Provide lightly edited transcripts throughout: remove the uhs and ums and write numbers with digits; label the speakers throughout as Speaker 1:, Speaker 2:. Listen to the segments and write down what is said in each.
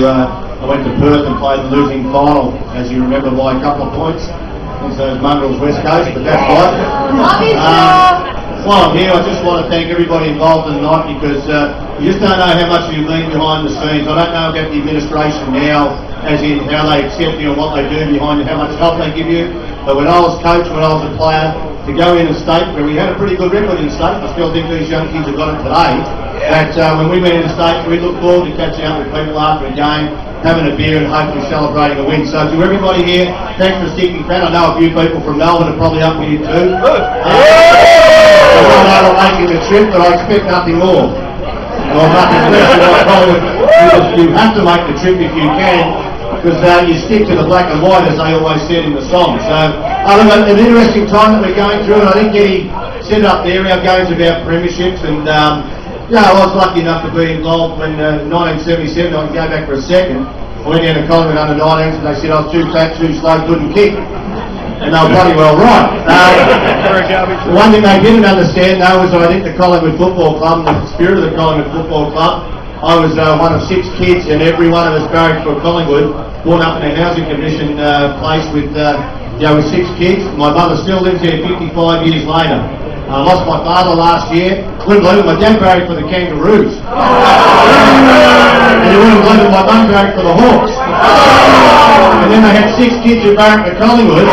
Speaker 1: I went to Perth and played the losing final, as you remember, by a couple of points against those mongrels West Coast, but that's right. While I'm here, I just want to thank everybody involved in the night, because you just don't know how much you've been behind the scenes. I don't know about the administration now, as in how they accept you and what they do behind you, how much help they give you. But when I was coach, when I was a player, to go in a state where we had a pretty good record in state, I still think these young kids have got it today, that when we went into state, we look forward to catching up with people after a game, having a beer and hopefully celebrating a win. So to everybody here, thanks for sticking around. I know a few people from Melbourne are probably up with you too. I'm not able to making the trip, but I expect nothing more. Well, nothing less than what Collingwood. You have to make the trip if you can, because you stick to the black and white, as they always said in the song. So, look, an interesting time that we're going through, and I think Eddie set up there our games about premierships, and I was lucky enough to be involved when 1977, I can go back for a second, I went down to Collingwood under 19s and they said I was too fat, too slow, couldn't kick. And they were bloody well right. One thing they didn't understand though was that I think the Collingwood Football Club, and the spirit of the Collingwood Football Club, I was one of 6 kids, and every one of us barracked for Collingwood, born up in a housing commission place with 6 kids. My mother still lives there 55 years later. I lost my father last year. Wouldn't believe it, my dad barracked for the Kangaroos. And you wouldn't believe it, my mum barracked for the Hawks. And then they had 6 kids who barracked for Collingwood.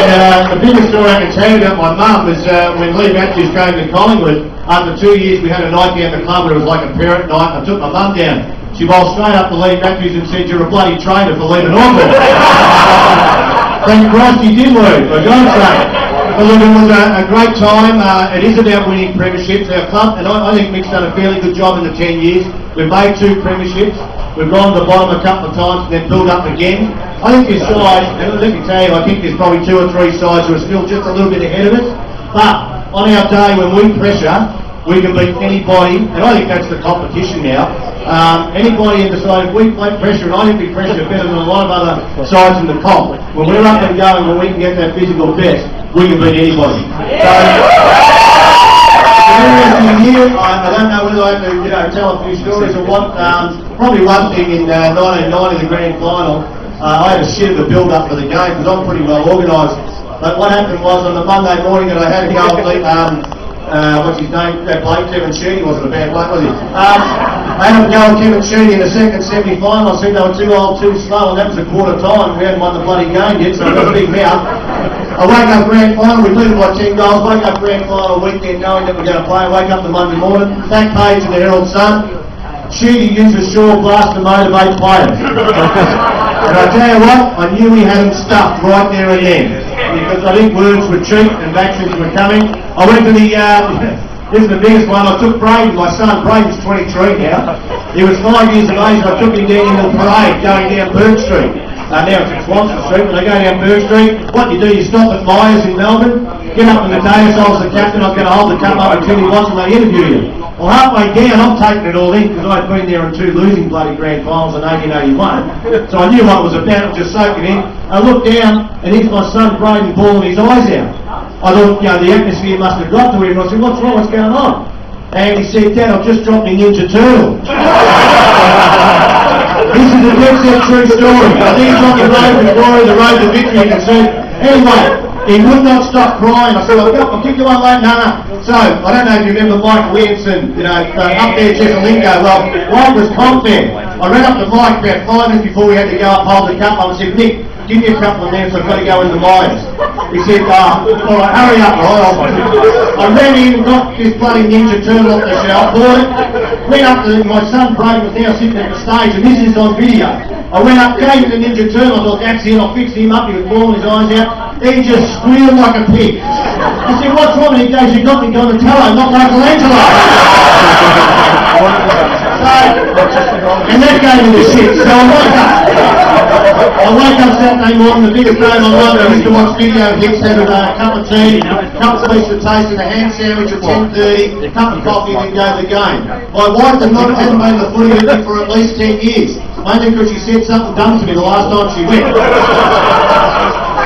Speaker 1: And the biggest story I can tell you about my mum is when Lee Matthews came to Collingwood, after 2 years we had a night down the club where it was like a parent night. I took my mum down. She bowled straight up to Lee Matthews and said, "You're a bloody traitor for leaving Auckland." Thank Christ he did leave, for God's sake. But look, it was a great time. It is about winning premierships. Our club, and I think Mick's done a fairly good job in the 10 years. We've made 2 premierships. We've gone to the bottom a couple of times and then built up again. I think this side, and let me tell you, I think there's probably 2 or 3 sides who are still just a little bit ahead of us. But on our day when we pressure, we can beat anybody, and I think that's the competition now. Anybody in the side, if we play pressure, and I think we pressure better than a lot of other sides in the comp. When we're up and going, when we can get that physical best, we can beat anybody. So, interesting year. I don't know whether I have to tell a few stories or what. Probably one thing in 1990, the grand final, I had a shit of a build-up for the game because I'm pretty well organised. But what happened was on the Monday morning that I had to go and meet, what's his name, that bloke, Kevin Sheedy, wasn't a bad bloke, was he? I had to go with Kevin Sheedy in the second semi-final. I said they were too old, too slow, and that was a quarter time. We hadn't won the bloody game yet, so I got a big mouth. I wake up grand final, we beat it by 10 goals, wake up grand final weekend knowing that we're going to play, wake up the Monday morning, back page of the Herald Sun, Sheedy uses Shaw Blast to motivate players. And I tell you what, I knew we had him stuffed right there and then, because I think words were cheap and vaccines were coming. I went to the, this is the biggest one, I took Braden, my son, Braden's 23 now. He was 5 years of age, I took him down in the parade going down Burke Street. Now it's at Swanson Street, when they go down Burke Street, what you do, you stop at Myers in Melbourne, get up in the dais, I was the captain, I was going to hold the cup up until he wants and they interview you. Well, halfway down, I'm taking it all in, because I'd been there in 2 losing bloody grand finals in 1881, so I knew what it was about, just soaking in. I looked down, and here's my son Braden bawling his eyes out. I thought, the atmosphere must have got to him, and I said, "What's wrong, what's going on?" And he said, "Dad, I've just dropped my Ninja Turtle." This is a dead set true story. I think it's on the road to glory, the road to victory, you can see. Anyway, he would not stop crying. I said, I'll kick you one late. No. So, I don't know if you remember Mike Williamson, up there, Jesselingo. Well, Mike was comp there. I ran up to Mike about 5 minutes before we had to go up, hold the cup. I said, "Nick, give me a couple of minutes, I've got to go into Myers." He said, "All right, hurry up." I ran in, got this bloody Ninja Turtle off the shelf, bought it, went up to my son Braden was now sitting at the stage, and this is on video. I went up, gave him the Ninja Turtle, I thought, "That's it, I'll fix him up." He was bawling his eyes out. He just squealed like a pig. I said, "What's wrong?" And he goes, "You got me Donatello, not Michelangelo." And that gave me the shit. So I woke up Saturday morning, the biggest day of my life. I used to watch video hits, have a cup of tea, a couple of pieces of toast and a ham sandwich at 10:30, a cup of coffee and then go to the game. My wife hasn't been to the footy with me for at least 10 years, mainly because she said something dumb to me the last time she went.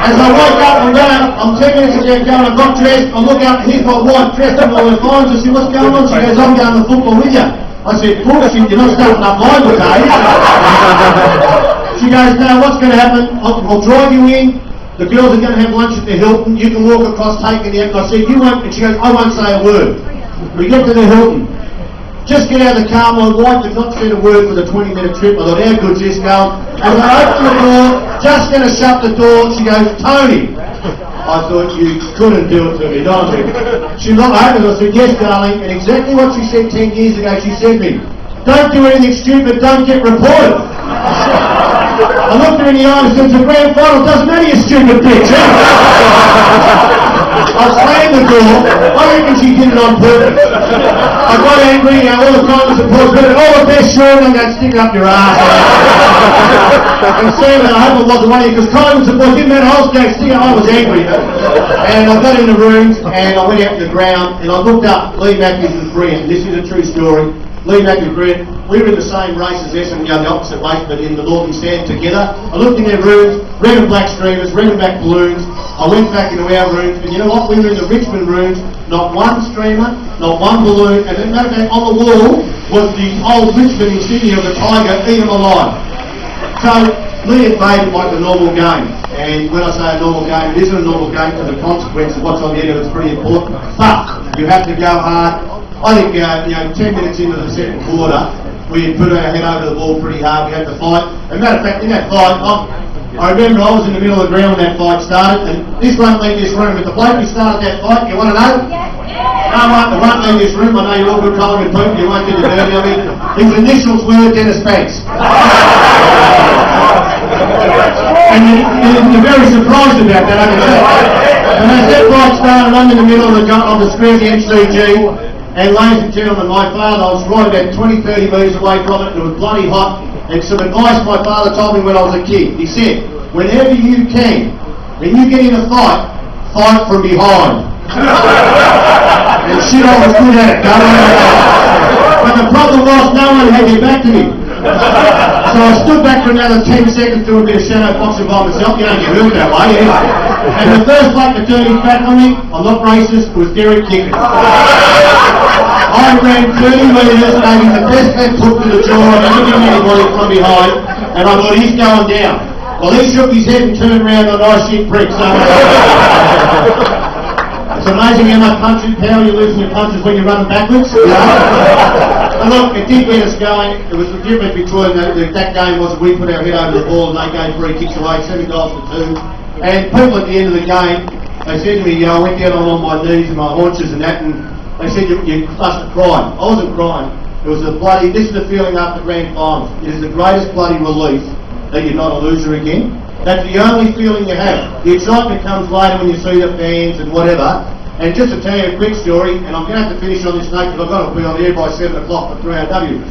Speaker 1: As I wake up and down, I'm 10 minutes ago going, I got dressed, I look up, here's my wife dressed in all her fines. I said, "What's going on?" She goes, "I'm going to football with you." I said, bullshit, you're not starting up my book, are you? She goes, no, what's going to happen? I'll drive you in. The girls are going to have lunch at the Hilton. You can walk across, take it out. And I said, you won't. And she goes, I won't say a word. We get to the Hilton. Just get out of the car. My wife did not say a word for the 20-minute trip. I thought, how good's this going? As I open the door, just going to shut the door, she goes, Tony. I thought, you couldn't do it to me, don't you? She looked over and I said, yes, darling. And exactly what she said 10 years ago, she said to me, don't do anything stupid, don't get reported. I looked her in the eye and said, it's a grand final, doesn't matter, you stupid bitch. I slammed the door. I reckon she did it on purpose. I got angry, all the time was supposed to all the best, sure, and I'm going to stick it up your ass. And Sam, I hope it wasn't one of you, because Collingwood support didn't matter, I was going to stick it, I was angry. And I got in the rooms, and I went out to the ground, and I looked up, Lee Matthews was brilliant. This is a true story. Lee Matthews, brilliant. We were in the same race as Essendon, the opposite race, but in the Northern Stand together. I looked in their rooms, red and black streamers, red and black balloons. I went back into our rooms, and you know what? We were in the Richmond rooms, not one streamer, not one balloon, and as a matter of fact, on the wall was the old Richmond insignia of the Tiger, eaten alive. So, Lee had made it like a normal game, and when I say a normal game, it isn't a normal game because the consequence of what's on the end of it's pretty important, but you have to go hard. I think, 10 minutes into the second quarter, we had put our head over the ball pretty hard. We had to fight. As a matter of fact, in that fight, I remember I was in the middle of the ground when that fight started, and this won't leave this room. But the bloke who started that fight, you want to know? No, it won't leave this room. I know you're all good Collingwood people. You won't get the dirty. I mean, his initials were Dennis Banks. And you're very surprised about that, I can say. And as that fight started, I'm in the middle of the square of the MCG. And ladies and gentlemen, my father, I was right about 20-30 metres away from it, and it was bloody hot, and some advice my father told me when I was a kid. He said, whenever you can, when you get in a fight, fight from behind. And shit, I was good at it, but the problem was, no one had their back to me. So I stood back for another 10 seconds doing a bit of shadow boxing by myself. You don't get hurt that way, yeah. And the first bloke to turn his back on me, I'm not racist, was Derek Dickens. I ran 30 metres, maybe the best left hook to the jaw, I never given anybody from behind, and I thought, he's going down. Well, he shook his head and turned around on ice shit bricks. So it's amazing how much punching power you lose in your punches when you're running backwards. You know? And look, it did get us going. It was the difference between that game was we put our head over the ball and they gave 3 kicks away, 7 goals to 2. And people at the end of the game, they said to me, I went down on my knees and my haunches and that, and they said, you must have cried. I wasn't crying. It was this is the feeling after grand finals. It is the greatest bloody relief that you're not a loser again. That's the only feeling you have. The excitement comes later when you see the fans and whatever. And just to tell you a quick story, and I'm going to have to finish on this note because I've got to be on the air by 7 o'clock for 3RW.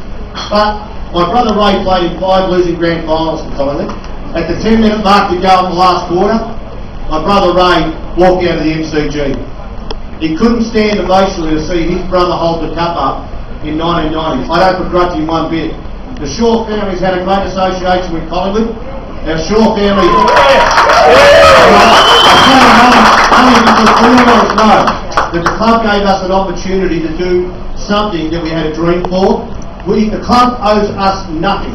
Speaker 1: But my brother Ray played in 5 losing grand finals for Collingwood. At the 10-minute mark to go in the last quarter, my brother Ray walked out of the MCG. He couldn't stand emotionally to see his brother hold the cup up in 1990. I don't begrudge him one bit. The Shaw family's had a great association with Collingwood. Our Shaw family... only because we always know that the club gave us an opportunity to do something that we had a dream for. The club owes us nothing.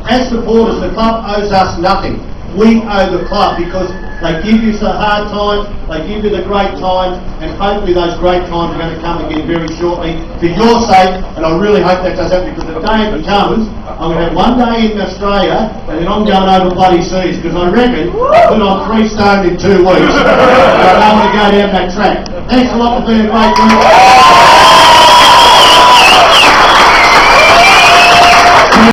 Speaker 1: As supporters, the club owes us nothing. We owe the club because they give you the hard times, they give you the great times, and hopefully those great times are going to come again very shortly for your sake, and I really hope that does happen because the day it comes, I'm going to have one day in Australia and then I'm going over bloody seas because I reckon I put on 3 stone in 2 weeks and I don't want to go down that track. Thanks a lot for being a great group.